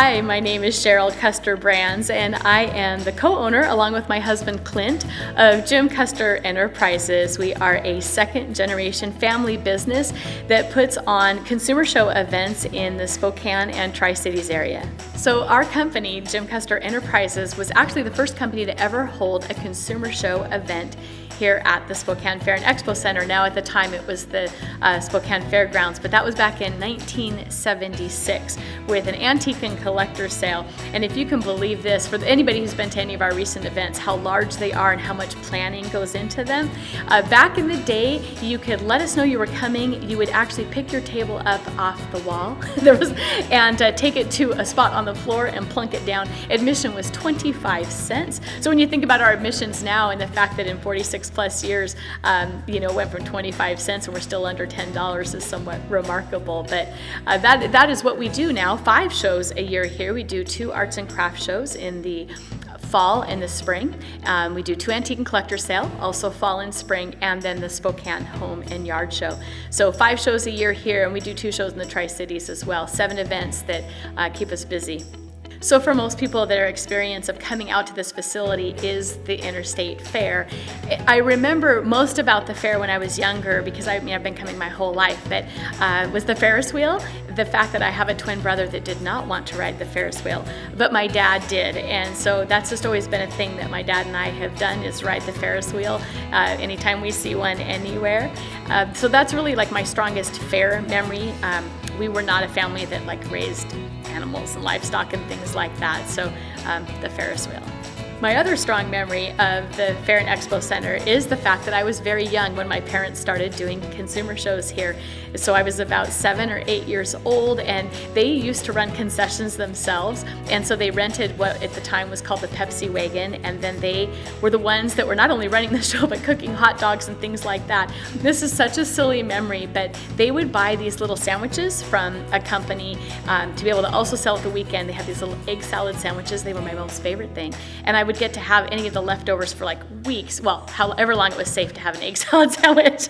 Hi, my name is Cheryl Custer-Branz, and I am the co-owner, along with my husband Clint, of Jim Custer Enterprises. We are a second-generation family business that puts on consumer show events in the Spokane and Tri-Cities area. So our company, Jim Custer Enterprises, was actually the first company to ever hold a consumer show event here at the Spokane Fair and Expo Center. Now at the time it was the Spokane Fairgrounds, but that was back in 1976 with an antique and collector sale. And if you can believe this, for anybody who's been to any of our recent events, how large they are and how much planning goes into them. Back in the day, you could let us know you were coming. You would actually pick your table up off the wall and take it to a spot on the floor and plunk it down. Admission was 25 cents. So when you think about our admissions now and the fact that in 46 plus years, went from 25 cents and we're still under $10 is somewhat remarkable. But that is what we do now. 5 shows a year here. We do 2 arts and crafts shows in the fall and the spring. We do 2 antique and collector sale, also fall and spring, and then the Spokane Home and Yard Show. So 5 shows a year here, and we do 2 shows in the Tri-Cities as well. 7 events that keep us busy. So for most people, their experience of coming out to this facility is the Interstate Fair. I remember most about the fair when I was younger because I've been coming my whole life, but was the Ferris wheel. The fact that I have a twin brother that did not want to ride the Ferris wheel, but my dad did. And so that's just always been a thing that my dad and I have done, is ride the Ferris wheel anytime we see one anywhere. So that's really like my strongest fair memory. We were not a family that raised animals and livestock and things like that, so the Ferris wheel. My other strong memory of the Fair and Expo Center is the fact that I was very young when my parents started doing consumer shows here. So I was about 7 or 8 years old, and they used to run concessions themselves, and so they rented what at the time was called the Pepsi wagon, and then they were the ones that were not only running the show but cooking hot dogs and things like that. This is such a silly memory, but they would buy these little sandwiches from a company to be able to also sell at the weekend. They had these little egg salad sandwiches. They were my most favorite thing, and I would get to have any of the leftovers for weeks, well, however long it was safe to have an egg salad sandwich,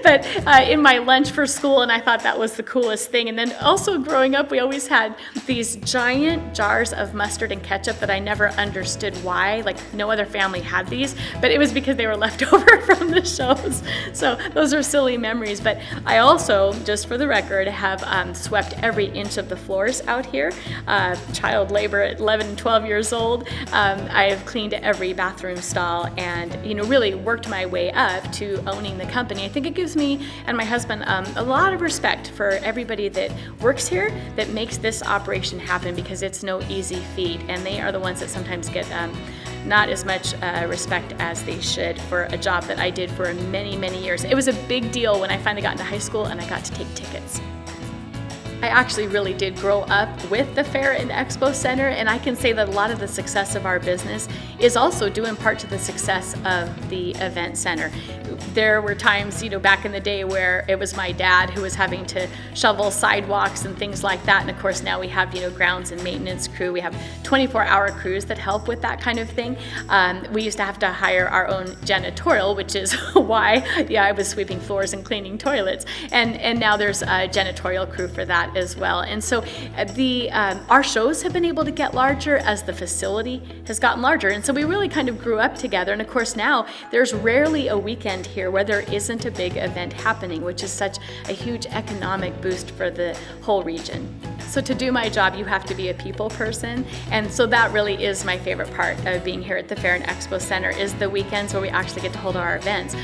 but in my lunch for school, and I thought that was the coolest thing. And then also growing up, we always had these giant jars of mustard and ketchup that I never understood why, no other family had these, but it was because they were left over from the shows. So those are silly memories, but I also, just for the record, have swept every inch of the floors out here. Child labor at 11 and 12 years old. I have cleaned every bathroom stall and really worked my way up to owning the company. I think it gives me and my husband a lot of respect for everybody that works here that makes this operation happen, because it's no easy feat, and they are the ones that sometimes get not as much respect as they should for a job that I did for many, many years. It was a big deal when I finally got into high school and I got to take tickets. I actually really did grow up with the Fair and Expo Center, and I can say that a lot of the success of our business is also due in part to the success of the event center. There were times, back in the day where it was my dad who was having to shovel sidewalks and things like that, and of course now we have, grounds and maintenance crew. We have 24-hour crews that help with that kind of thing. We used to have to hire our own janitorial, which is why, I was sweeping floors and cleaning toilets, and now there's a janitorial crew for that as well. And so our shows have been able to get larger as the facility has gotten larger, and so we really kind of grew up together. And of course now there's rarely a weekend here where there isn't a big event happening, which is such a huge economic boost for the whole region. So to do my job, you have to be a people person, and so that really is my favorite part of being here at the Fair and Expo Center, is the weekends where we actually get to hold our events.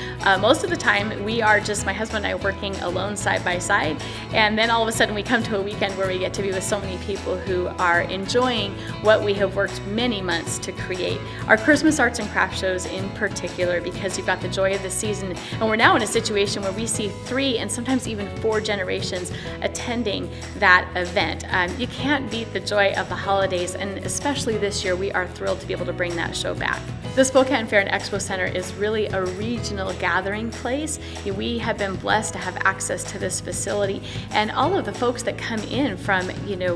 Most of the time we are just my husband and I working alone side by side, and then all of a sudden we come to a weekend where we get to be with so many people who are enjoying what we have worked many months to create. Our Christmas arts and craft shows in particular, because you've got the joy of the season, and we're now in a situation where we see 3 and sometimes even 4 generations attending that event. You can't beat the joy of the holidays, and especially this year we are thrilled to be able to bring that show back. The Spokane Fair and Expo Center is really a regional gathering place. We have been blessed to have access to this facility, and all of the folks that come in from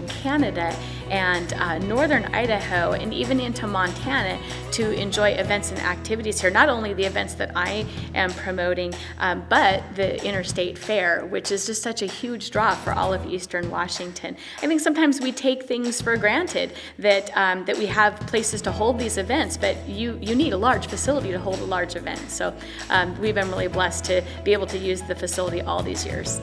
Canada and northern Idaho and even into Montana to enjoy events and activities here. Not only the events that I am promoting, but the Interstate Fair, which is just such a huge draw for all of Eastern Washington. I think sometimes we take things for granted that we have places to hold these events, but you need a large facility to hold a large event. So we've been really blessed to be able to use the facility all these years.